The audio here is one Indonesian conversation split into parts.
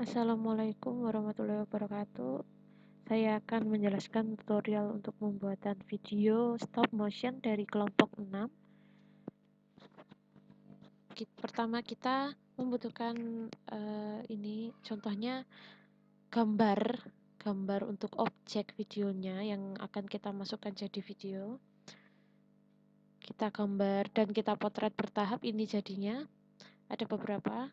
Assalamualaikum warahmatullahi wabarakatuh. Saya akan menjelaskan tutorial untuk pembuatan video stop motion dari kelompok 6. Pertama kita membutuhkan ini contohnya gambar untuk objek videonya yang akan kita masukkan jadi video. Kita gambar dan kita potret bertahap, ini jadinya ada beberapa.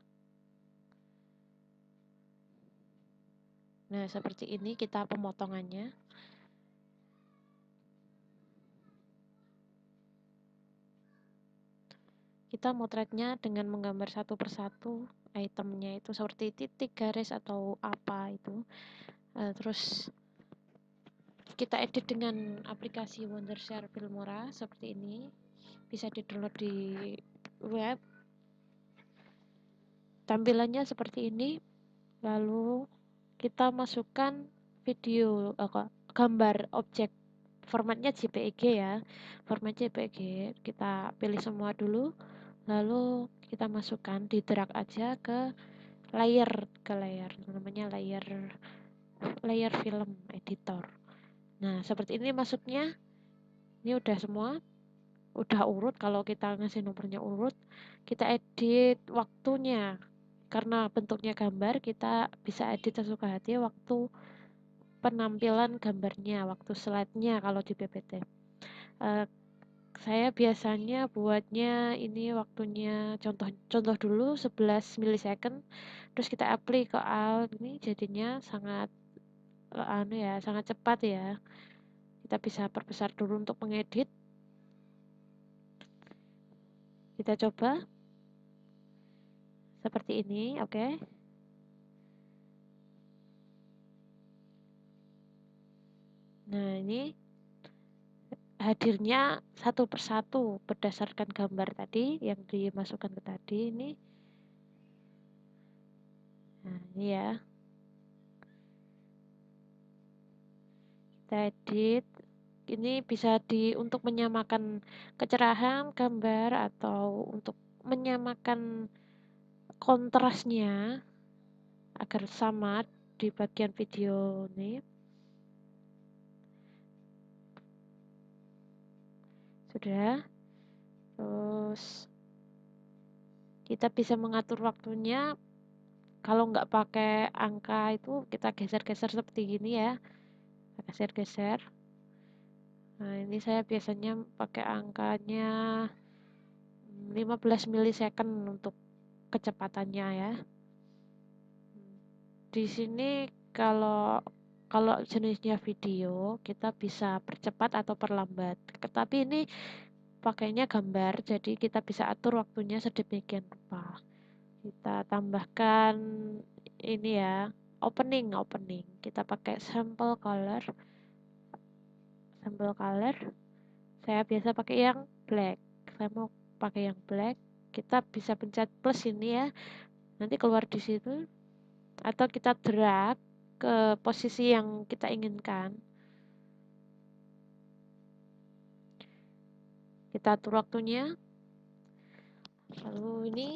Nah, seperti ini kita pemotongannya. Kita motretnya dengan menggambar satu persatu itemnya itu seperti titik, garis, atau apa itu. Terus kita edit dengan aplikasi Wondershare Filmora seperti ini. Bisa di-download di web. Tampilannya seperti ini. Lalu kita masukkan video gambar objek, formatnya JPEG ya. Format JPEG kita pilih semua dulu. Lalu kita masukkan, di drag aja ke layer namanya layer film editor. Nah, seperti ini masuknya. Ini udah semua, udah urut. Kalau kita ngasih nomornya urut, kita edit waktunya. Karena bentuknya gambar, kita bisa edit sesuka hati waktu penampilan gambarnya, waktu slide-nya kalau di PPT. Saya biasanya buatnya ini waktunya contoh dulu 11 milisecond, terus kita apply ke alt, ini jadinya sangat sangat cepat ya. Kita bisa perbesar dulu untuk mengedit. Kita coba seperti ini, oke. Nah, ini hadirnya satu persatu berdasarkan gambar tadi yang dimasukkan ke tadi ini. Nah, ini ya. Kita edit. Ini bisa untuk menyamakan kecerahan gambar atau untuk menyamakan kontrasnya agar sama di bagian video ini. Sudah. Terus kita bisa mengatur waktunya. Kalau nggak pakai angka itu, kita geser-geser seperti gini ya. Geser-geser. Nah, ini saya biasanya pakai angkanya 15 milisecond untuk kecepatannya ya. Di sini kalau jenisnya video, kita bisa percepat atau perlambat. Tetapi ini pakainya gambar, jadi kita bisa atur waktunya sedemikian rupa. Kita tambahkan ini ya, opening. Kita pakai sample color. Saya biasa pakai yang black. Saya mau pakai yang black. Kita bisa pencet plus ini ya. Nanti keluar di situ, atau kita drag ke posisi yang kita inginkan. Kita atur waktunya. Lalu ini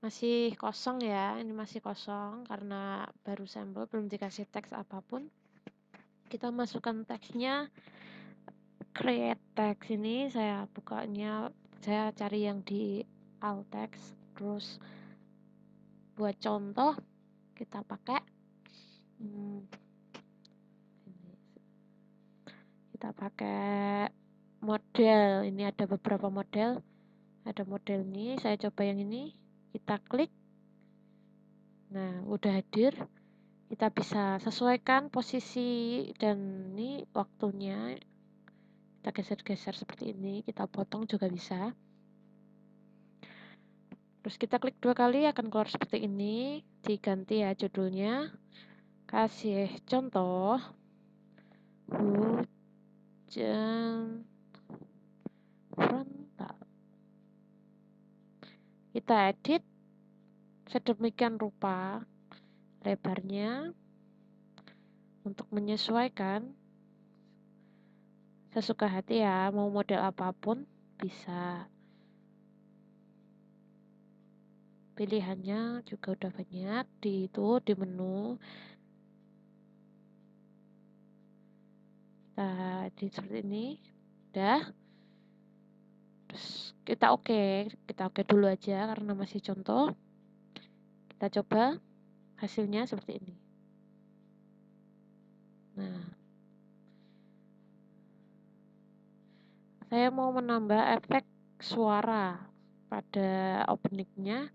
masih kosong ya. Ini masih kosong karena baru sampel, belum dikasih teks apapun. Kita masukkan teksnya. Create text ini saya bukanya, saya cari yang di alt text. Terus buat contoh kita pakai model. Ini ada beberapa model. Ada model ini, saya coba yang ini. Kita klik. Nah, udah hadir. Kita bisa sesuaikan posisi dan ini waktunya. Kita geser-geser seperti ini. Kita potong juga bisa. Terus kita klik 2 kali, akan keluar seperti ini. Diganti ya judulnya. Kasih contoh. Hujan frontal. Kita edit sedemikian rupa lebarnya untuk menyesuaikan sesuka hati ya, mau model apapun bisa. pilihannya juga udah banyak di menu. Kita edit seperti ini, udah. Terus kita oke dulu aja karena masih contoh. Kita coba hasilnya seperti ini. Nah, saya mau menambah efek suara pada openingnya.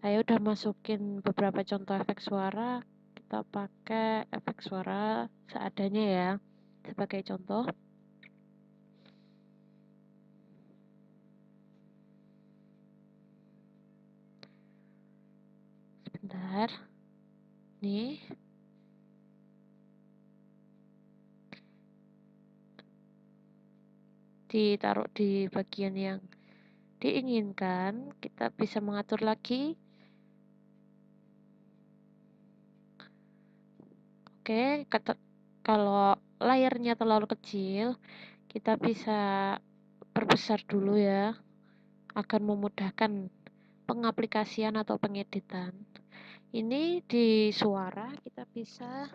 Saya udah masukin beberapa contoh efek suara. Kita pakai efek suara seadanya ya, sebagai contoh. Sebentar. Nih. Ditaruh di bagian yang diinginkan. Kita bisa mengatur lagi. Oke, kalau layarnya terlalu kecil, kita bisa perbesar dulu ya, agar memudahkan pengaplikasian atau pengeditan. Ini di suara kita bisa,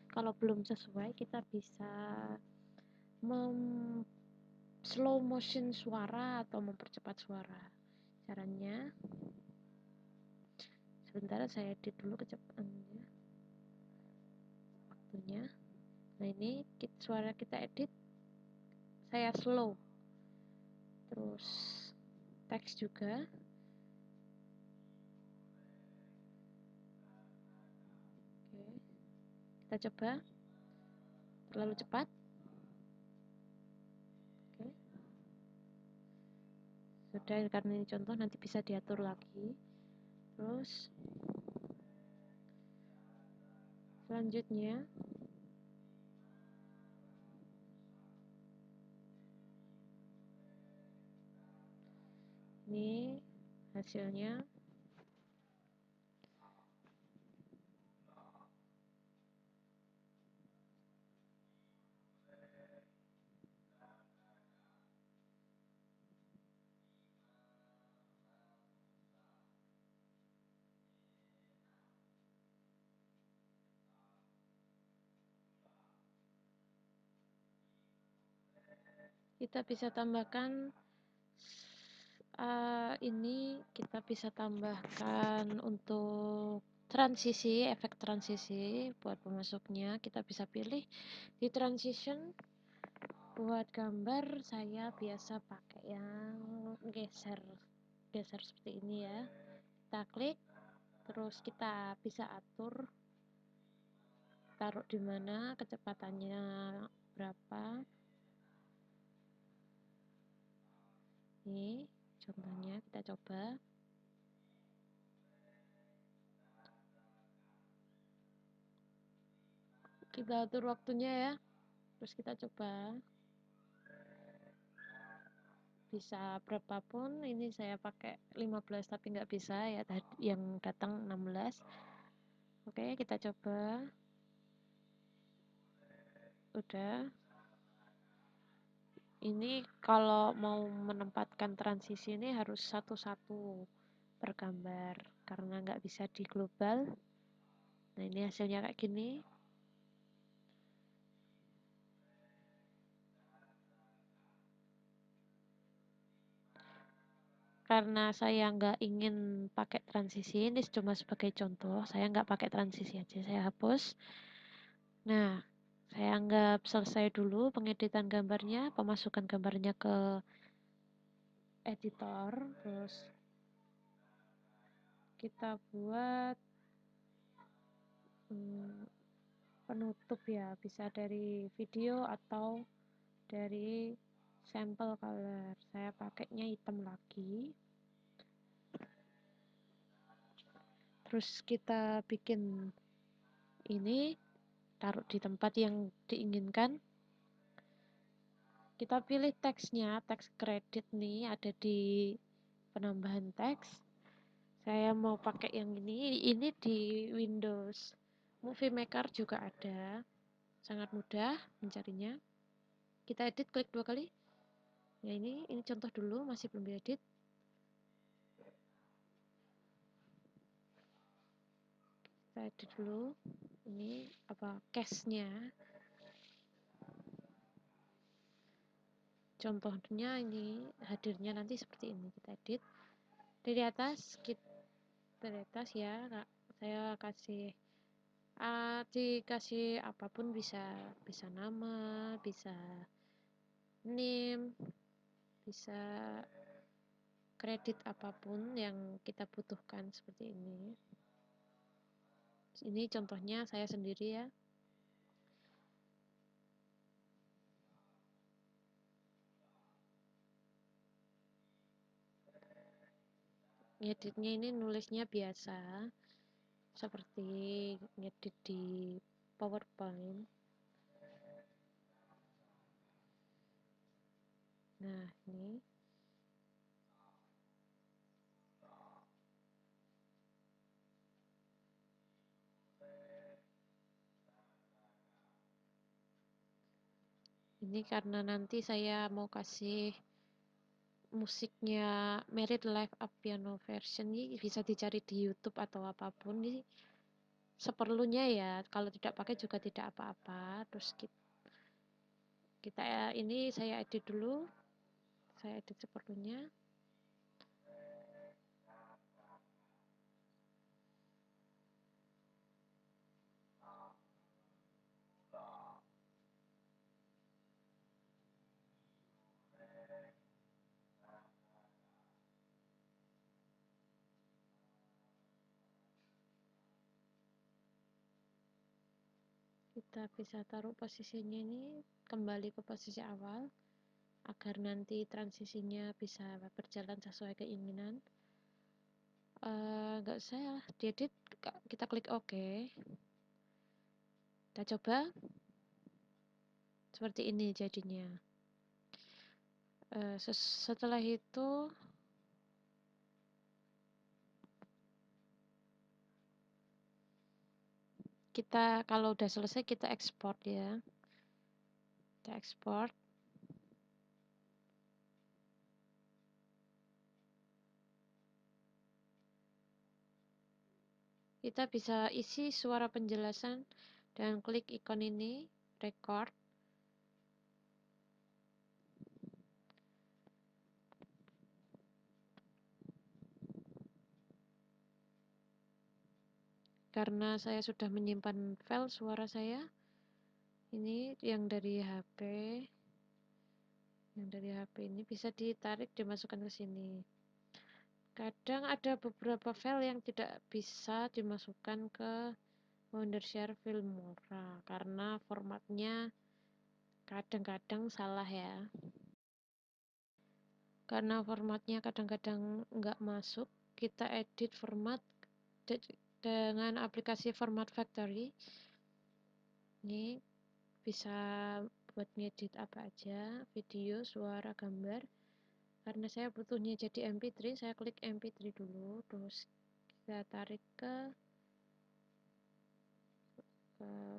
kalau belum sesuai, kita bisa slow motion suara atau mempercepat suara. Caranya, sebentar saya edit dulu kecepatannya, waktunya. Nah, ini suara kita edit, saya slow. Terus teks juga. Oke. Kita coba. Terlalu cepat. Oke. Sudah, karena ini contoh, nanti bisa diatur lagi. Terus selanjutnya ini hasilnya. Kita bisa tambahkan ini, kita bisa tambahkan untuk transisi, efek transisi buat pemasuknya. Kita bisa pilih di transition. Buat gambar saya biasa pakai yang geser seperti ini ya. Kita klik, terus kita bisa atur taruh di mana, kecepatannya berapa. Ini contohnya, kita coba. Kita atur waktunya ya. Terus kita coba. Bisa berapapun, ini saya pakai 15 tapi nggak bisa ya, yang datang 16. Oke, kita coba. Udah. Ini kalau mau menempatkan transisi ini harus satu-satu per gambar karena nggak bisa di global. Nah, ini hasilnya kayak gini. Karena saya nggak ingin pakai transisi, ini cuma sebagai contoh, saya nggak pakai transisi aja, saya hapus. Nah, saya anggap selesai dulu pengeditan gambarnya, pemasukan gambarnya ke editor. Terus kita buat penutup ya, bisa dari video atau dari sampel color. Saya pakainya hitam lagi. Terus kita bikin ini, taruh di tempat yang diinginkan. Kita pilih teksnya, teks kredit nih ada di penambahan teks. Saya mau pakai yang ini di Windows Movie Maker juga ada, sangat mudah mencarinya. Kita edit, klik 2 kali. Ya, ini contoh dulu, masih belum diedit. kita edit dulu. Ini apa case-nya. Contohnya ini hadirnya nanti seperti ini, kita edit dari atas ya Kak. Saya kasih dikasih apapun, bisa nama, bisa name, bisa kredit apapun yang kita butuhkan seperti ini. Ini contohnya saya sendiri ya. Ngeditnya ini nulisnya biasa seperti ngedit di PowerPoint. Nah, ini karena nanti saya mau kasih musiknya Merit Live Up Piano version, ini bisa dicari di YouTube atau apapun. Ini seperlunya ya, kalau tidak pakai juga tidak apa-apa. Terus kita ini saya edit dulu, saya edit seperlunya. Kita bisa taruh posisinya ini kembali ke posisi awal agar nanti transisinya bisa berjalan sesuai keinginan. Nggak usah ya diedit, kita klik OK. Kita coba seperti ini jadinya. Setelah itu kita, kalau udah selesai, kita ekspor ya. Kita ekspor. Kita bisa isi suara penjelasan dan klik ikon ini, record. Karena saya sudah menyimpan file suara saya, ini yang dari HP ini bisa ditarik, dimasukkan ke sini. Kadang ada beberapa file yang tidak bisa dimasukkan ke Wondershare Filmora karena formatnya kadang-kadang salah ya. Karena formatnya kadang-kadang nggak masuk, kita edit format dengan aplikasi Format Factory. Ini bisa buat ngedit apa aja, video, suara, gambar. Karena saya butuhnya jadi MP3, saya klik MP3 dulu, terus kita tarik ke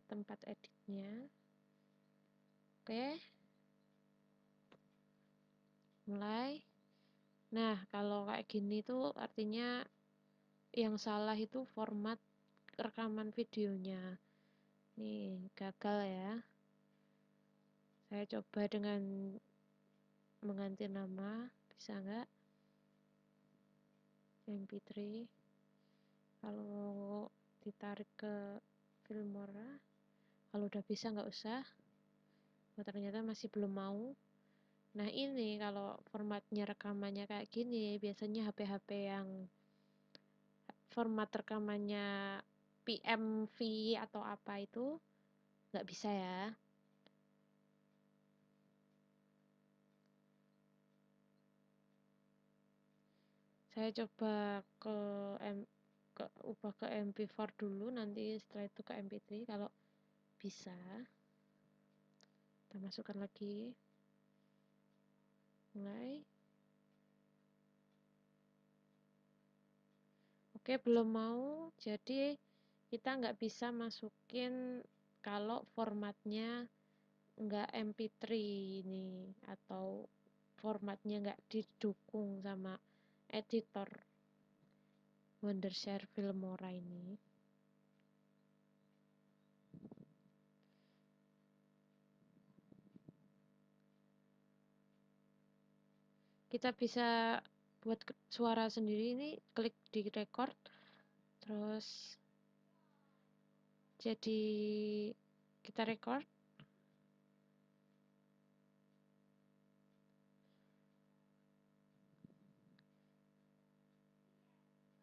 tempat editnya. Oke, mulai. Nah, kalau kayak gini tuh artinya yang salah itu format rekaman videonya. Nih, gagal ya. Saya coba dengan mengganti nama, bisa nggak? MP3. Kalau ditarik ke Filmora, kalau udah bisa nggak usah. Oh, ternyata masih belum mau. Nah, ini kalau formatnya rekamannya kayak gini, biasanya HP-HP yang format rekamannya PMV atau apa itu nggak bisa ya. Saya coba ubah ke MP4 dulu, nanti setelah itu ke MP3. Kalau bisa, kita masukkan lagi. Mulai. Oke, belum mau, jadi kita nggak bisa masukin kalau formatnya nggak MP3 ini, atau formatnya nggak didukung sama editor Wondershare Filmora ini. kita bisa buat suara sendiri. Ini klik di record, terus jadi kita record.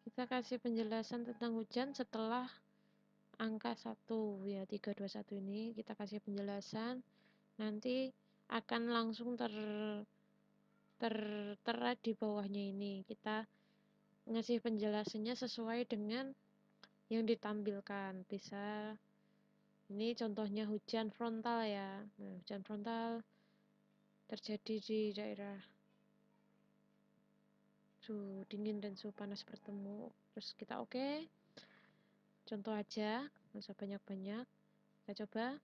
Kita kasih penjelasan tentang hujan setelah angka 1 ya, 321 ini kita kasih penjelasan, nanti akan langsung tertera di bawahnya ini. Kita ngasih penjelasannya sesuai dengan yang ditampilkan. Bisa ini contohnya hujan frontal ya. Nah, hujan frontal terjadi di daerah suhu dingin dan suhu panas bertemu. Terus kita oke. Contoh aja, nggak usah banyak-banyak. Kita coba.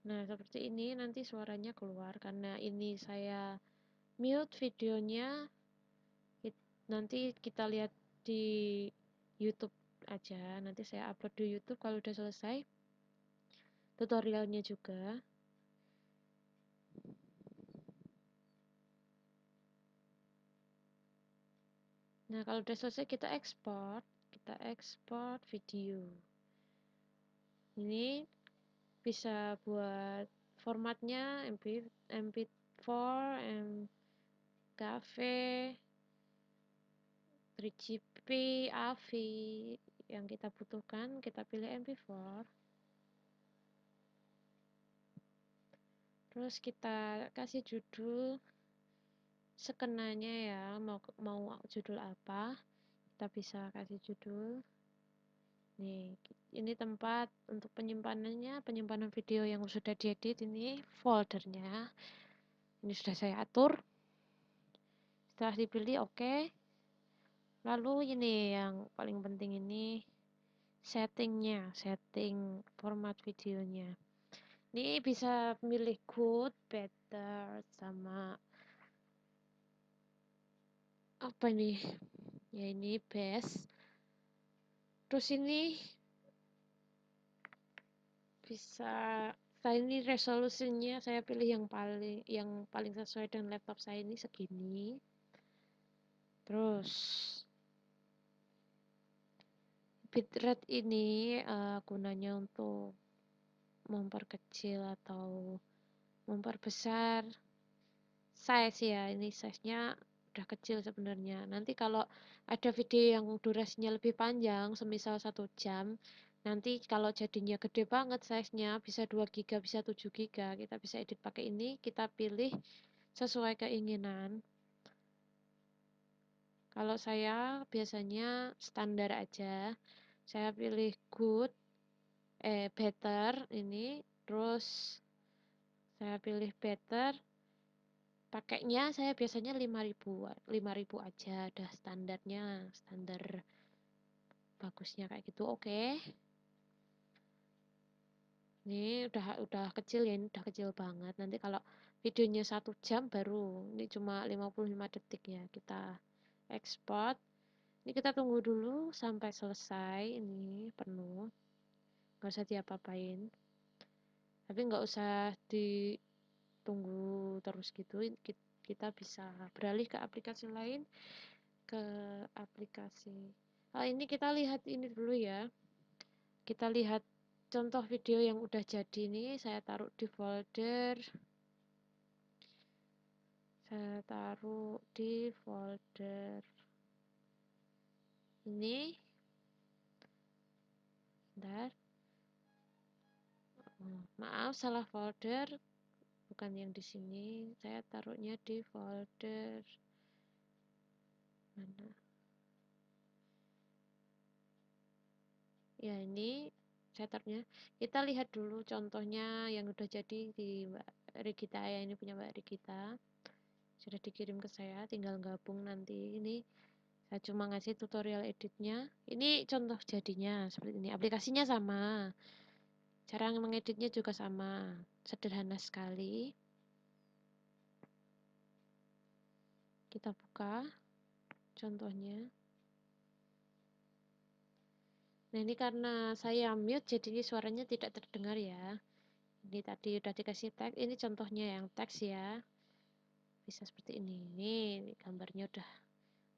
Nah, seperti ini nanti suaranya keluar. Karena ini saya mute videonya, nanti kita lihat di YouTube aja. Nanti saya upload di YouTube kalau udah selesai tutorialnya juga. Nah, kalau udah selesai kita ekspor video. Ini bisa buat formatnya MP4, MKV, 3GP, AVI yang kita butuhkan, kita pilih MP4. Terus kita kasih judul sekenanya ya, mau judul apa, kita bisa kasih judul. Nih, ini tempat untuk penyimpanan video yang sudah diedit, ini foldernya. Ini sudah saya atur. Setelah dipilih oke. Lalu ini yang paling penting, ini setting format videonya. Ini bisa milih good, better, sama apa nih? Ya ini best. Terus ini bisa, saya ini resolusinya saya pilih yang paling sesuai dengan laptop saya ini segini. Terus bitrate ini gunanya untuk memperkecil atau memperbesar size ya. Ini size-nya udah kecil sebenarnya. Nanti kalau ada video yang durasinya lebih panjang, semisal 1 jam, nanti kalau jadinya gede banget size-nya, bisa 2 GB, bisa 7 GB, kita bisa edit pakai ini, kita pilih sesuai keinginan. Kalau saya biasanya standar aja. Saya pilih better ini, terus saya pilih better. Pakainya saya biasanya 5.000 aja, udah standarnya, standar bagusnya kayak gitu. Oke. Ini udah kecil ya, ini udah kecil banget. Nanti kalau videonya 1 jam baru, ini cuma 55 detik ya. Kita ekspor. Ini kita tunggu dulu sampai selesai, ini penuh. Nggak usah diapa-apain. Tapi nggak usah ditunggu terus gitu. Kita bisa beralih ke aplikasi lain. Ini kita lihat ini dulu ya. Kita lihat contoh video yang udah jadi nih. Saya taruh di folder. Ini. Bentar. Maaf, salah folder. Bukan yang di sini. Saya taruhnya di folder mana? Ya, ini saya taruhnya. Kita lihat dulu contohnya yang udah jadi di Mbak Regita ya. Ini punya Mbak Regita. Sudah dikirim ke saya, tinggal gabung nanti. Ini saya cuma ngasih tutorial editnya. Ini contoh jadinya seperti ini. Aplikasinya sama, cara mengeditnya juga sama, sederhana sekali. Kita buka contohnya. Nah, ini karena saya mute jadi ini suaranya tidak terdengar ya. Ini tadi udah dikasih teks, ini contohnya yang teks ya. bisa seperti ini. Ini gambarnya udah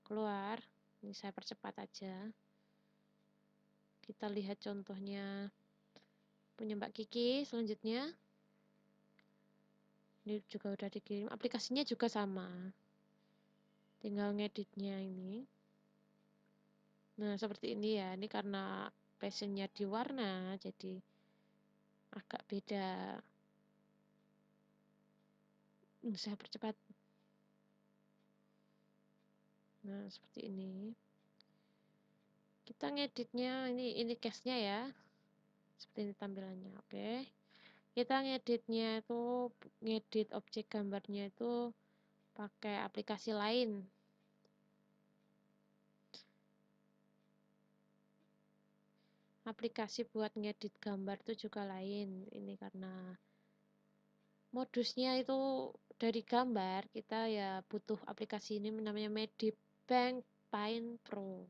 keluar. Ini saya percepat aja. Kita lihat contohnya punya Mbak Kiki selanjutnya. Ini juga udah dikirim. Aplikasinya juga sama. Tinggal ngeditnya ini. Nah, seperti ini ya. Ini karena passionnya di warna, jadi agak beda. Saya percepat. Nah, seperti ini. Kita ngeditnya, ini case-nya ya. Seperti ini tampilannya, oke. Kita ngeditnya itu, ngedit objek gambarnya itu pakai aplikasi lain. Aplikasi buat ngedit gambar itu juga lain. Ini karena modusnya itu dari gambar, kita ya butuh aplikasi ini namanya Medibank Paint Pro.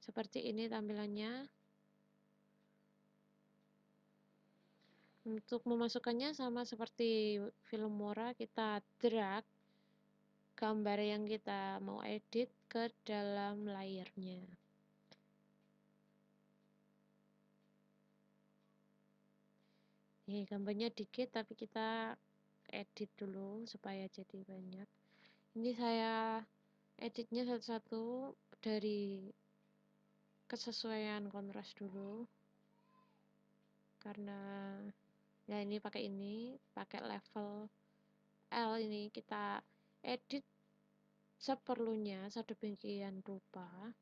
Seperti ini tampilannya. Untuk memasukkannya sama seperti Filmora, kita drag gambar yang kita mau edit ke dalam layernya. Ini gambarnya dikit tapi kita edit dulu supaya jadi banyak. Ini saya editnya satu-satu dari kesesuaian kontras dulu. Karena ya ini pakai level L, ini kita edit seperlunya sedemikian rupa.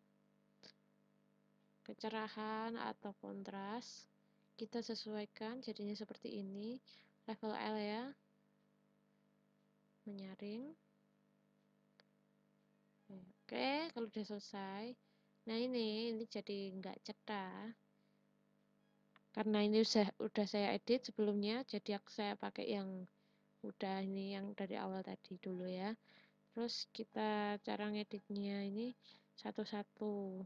Kecerahan atau kontras kita sesuaikan jadinya seperti ini, level L ya, menyaring. Oke, kalau udah selesai, nah ini jadi nggak cetak karena ini udah saya edit sebelumnya, jadi saya pakai yang udah ini yang dari awal tadi dulu ya. Terus kita cara ngeditnya ini satu-satu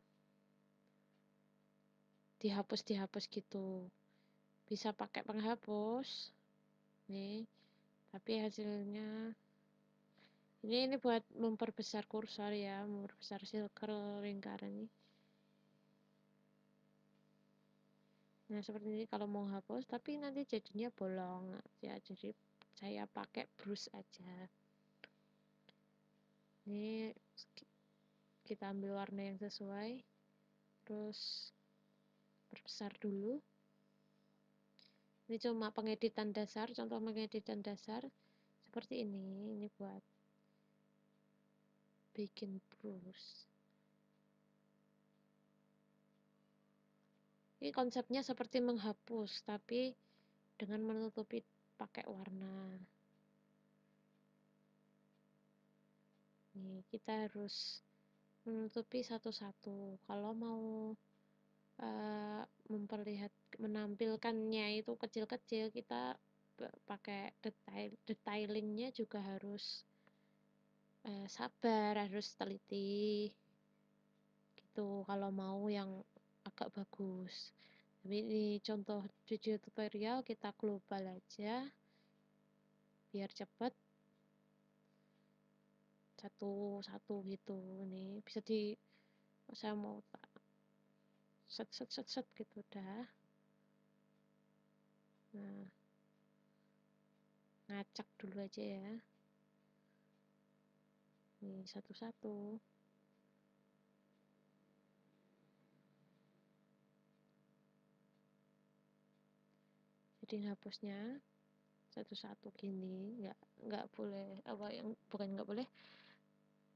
dihapus gitu, bisa pakai penghapus nih, tapi hasilnya ini buat memperbesar kursor ya, memperbesar circle lingkaran ini. Nah seperti ini kalau mau hapus, tapi nanti jadinya bolong ya, jadi saya pakai brush aja. Ini kita ambil warna yang sesuai, terus perbesar dulu. Ini cuma pengeditan dasar, contoh pengeditan dasar seperti ini buat bikin brush. Ini konsepnya seperti menghapus, tapi dengan menutupi pakai warna. Nih, kita harus menutupi satu-satu. Kalau mau menampilkannya itu kecil-kecil, kita pakai detailingnya juga harus sabar, harus teliti gitu kalau mau yang agak bagus. Tapi ini contoh video tutorial, kita global aja biar cepet, satu-satu gitu. Nih bisa saya mau set gitu dah. Nah, ngacak dulu aja ya. Nih satu-satu. Jadi hapusnya satu-satu gini, nggak boleh nggak boleh,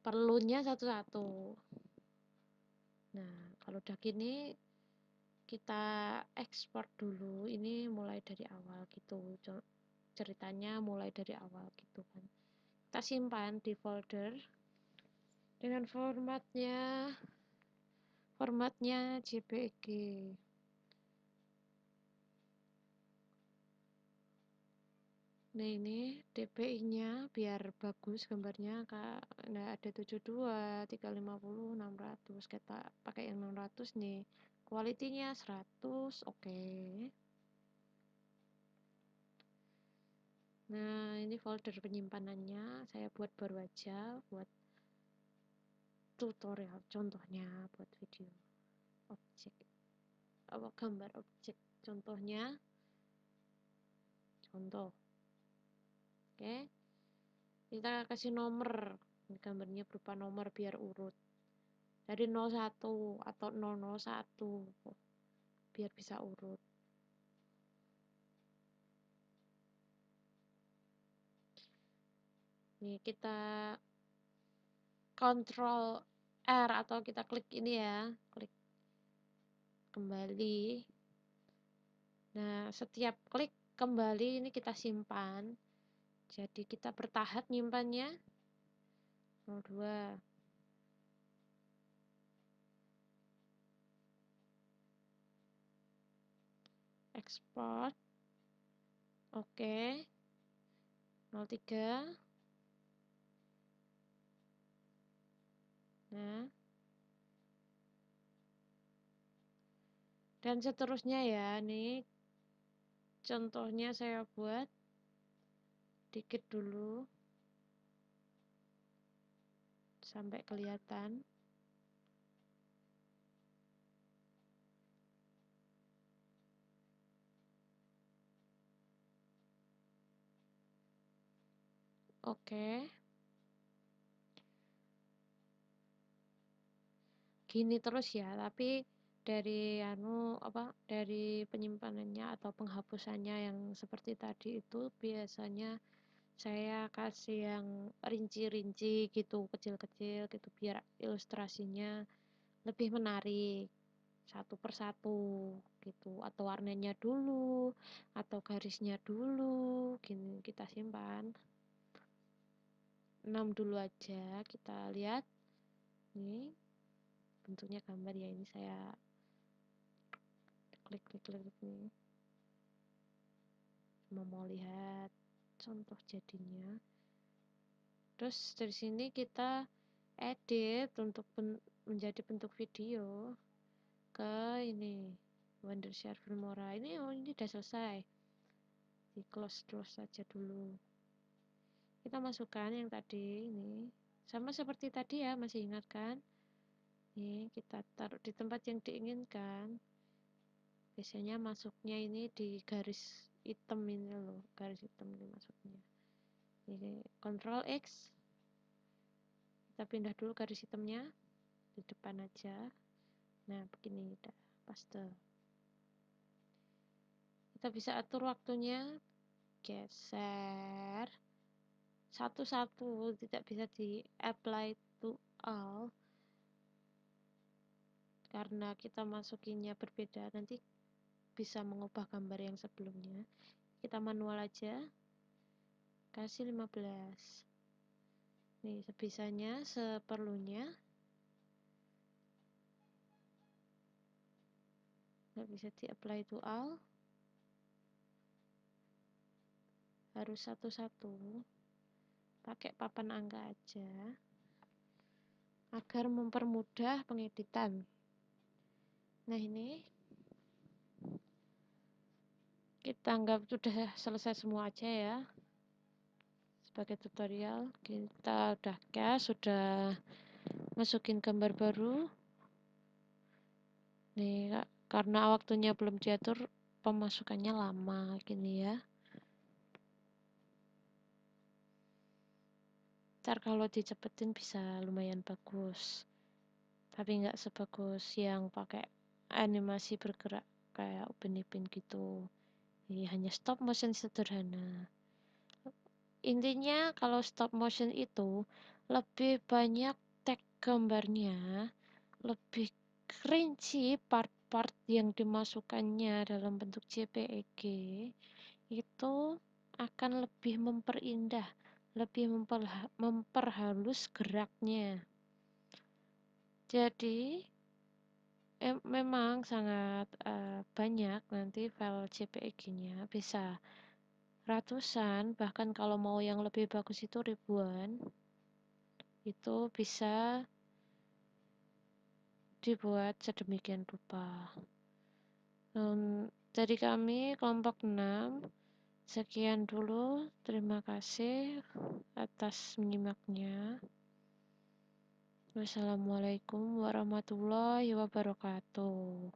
perlunya satu-satu. Nah kalau udah gini kita ekspor dulu, ini mulai dari awal gitu, ceritanya mulai dari awal gitu kan. Kita simpan di folder dengan formatnya JPEG. Nah ini DPI nya biar bagus gambarnya, nah ada 72, 350, 600, kita pakai yang 600 nih, quality-nya 100, oke. Nah, ini folder penyimpanannya saya buat baru aja buat tutorial contohnya buat video objek gambar objek contohnya contoh. Oke, kita kasih nomor, ini gambarnya berupa nomor biar urut dari 01 atau 001 biar bisa urut. Nih kita Ctrl R atau kita klik ini ya, klik kembali. Nah, setiap klik kembali ini kita simpan. Jadi kita bertahap nyimpannya. 02. Export. Oke. 03. Nah. Dan seterusnya ya, nih contohnya saya buat dikit dulu sampai kelihatan. Oke. Gini terus ya, tapi dari dari penyimpanannya atau penghapusannya yang seperti tadi itu biasanya saya kasih yang rinci-rinci gitu, kecil-kecil gitu biar ilustrasinya lebih menarik satu persatu gitu, atau warnanya dulu atau garisnya dulu gini kita simpan. 6 dulu aja, kita lihat nih bentuknya gambar ya, ini saya klik nih mau lihat contoh jadinya. Terus dari sini kita edit untuk menjadi bentuk video ke ini Wondershare Filmora. Ini udah selesai, di close saja dulu. Kita masukkan yang tadi ini sama seperti tadi ya, masih ingat kan? Nih kita taruh di tempat yang diinginkan. Biasanya masuknya ini di garis hitam ini loh, garis hitam ini masuknya. Ini Ctrl X, kita pindah dulu garis hitamnya di depan aja. Nah begini udah paste. Kita bisa atur waktunya, geser satu-satu, tidak bisa di apply to all karena kita masukinnya berbeda, nanti bisa mengubah gambar yang sebelumnya. Kita manual aja, kasih 15. Nih sebisanya, seperlunya. Nggak bisa di apply to all, harus satu-satu, pakai papan angka aja agar mempermudah pengeditan. Nah ini kita anggap sudah selesai semua aja ya, sebagai tutorial. Kita udah sudah masukin gambar baru nih, karena waktunya belum diatur pemasukannya lama gini ya. Ntar kalau dicepetin bisa lumayan bagus, tapi nggak sebagus yang pakai animasi bergerak kayak Upin Ipin gitu. Ini hanya stop motion sederhana. Intinya kalau stop motion itu lebih banyak teks gambarnya, lebih rinci part-part yang dimasukkannya dalam bentuk JPEG, itu akan lebih memperindah, lebih memperhalus geraknya. Jadi memang sangat banyak nanti file JPEG-nya, bisa ratusan, bahkan kalau mau yang lebih bagus itu ribuan. Itu bisa dibuat sedemikian rupa. Dari kami kelompok 6, sekian dulu. Terima kasih atas menyimaknya. Wassalamualaikum warahmatullahi wabarakatuh.